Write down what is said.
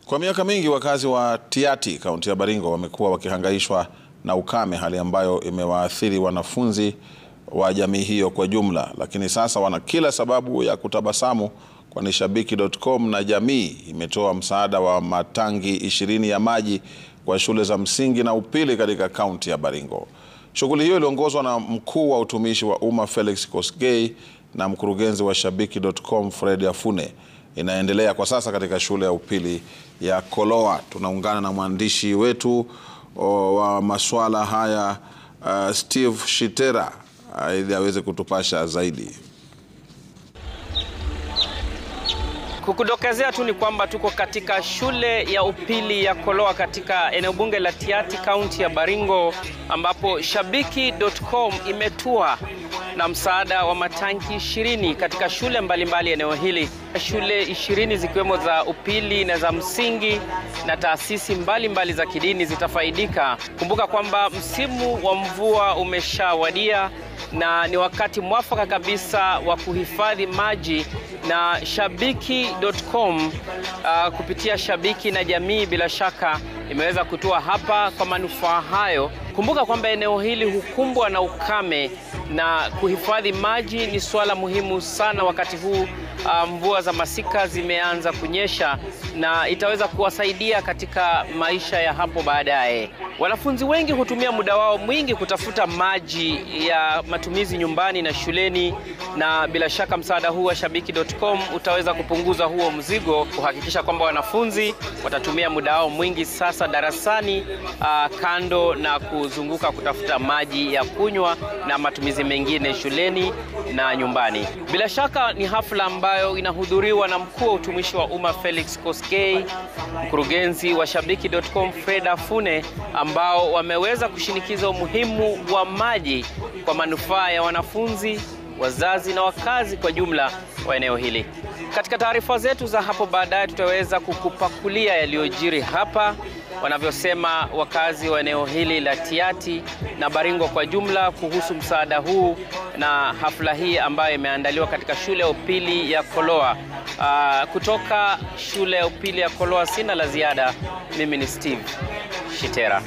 Kwa miaka mingi wakazi wa Tiaty, kaunti ya Baringo, wamekuwa wakihangaishwa na ukame, hali ambayo imewaathiri wanafunzi wa jamii hiyo kwa jumla. Lakini sasa wana kila sababu ya kutabasamu, kwani Shabiki.com na jamii imetoa msaada wa matangi 20 ya maji kwa shule za msingi na upili katika kaunti ya Baringo. Shughuli hiyo iliongozwa na mkuu wa utumishi wa umma Felix Kosgei na mkurugenzi wa Shabiki.com Fred Afune. Inaendelea kwa sasa katika shule ya upili ya Koloa. Tunaungana na mwandishi wetu wa masuala haya Steve Shitera ili aweze kutupasha zaidi. Kukudokezea tu ni kwamba tuko katika shule ya upili ya Koloa katika eneo bunge la Tiaty, kaunti ya Baringo, ambapo Shabiki.com imetua na msaada wa matanki 20 katika shule mbalimbali eneo hili. Shule 20 zikiwemo za upili na za msingi na taasisi mbalimbali za kidini zitafaidika. Kumbuka kwamba msimu wa mvua umeshawadia na ni wakati mwafaka kabisa wa kuhifadhi maji, na Shabiki.com kupitia Shabiki na jamii bila shaka imeweza kutua hapa kwa manufaa hayo. Kumbuka kwamba eneo hili hukumbwa na ukame na kuhifadhi maji ni swala muhimu sana wakati huu mvua za masika zimeanza kunyesha, na itaweza kuwasaidia katika maisha ya hapo baadaye. Wanafunzi wengi hutumia muda wao mwingi kutafuta maji ya matumizi nyumbani na shuleni, na bila shaka msaada huu wa Shabiki.com utaweza kupunguza huo mzigo, kuhakikisha kwamba wanafunzi watatumia muda wao mwingi sasa darasani kando na kuzunguka kutafuta maji ya kunywa na matumizi mengine shuleni na nyumbani. Bila shaka ni hafla ambayo inahudhuriwa na mkuu wa utumishi wa umma Felix Kosgei, mkurugenzi wa Shabiki.com Fred Afune, ambao wameweza kushinikiza umuhimu wa maji kwa manufaa ya wanafunzi, wazazi na wakazi kwa jumla wa eneo hili. Katika taarifa zetu za hapo baadaye tutaweza kukupakulia yaliyojiri hapa, wanavyosema wakazi wa eneo hili la Tiaty na Baringo kwa jumla kuhusu msaada huu na hafla hii ambayo imeandaliwa katika shule ya upili ya Koloa. Kutoka shule ya upili ya Koloa sina la ziada. Mimi ni Steve Shitera.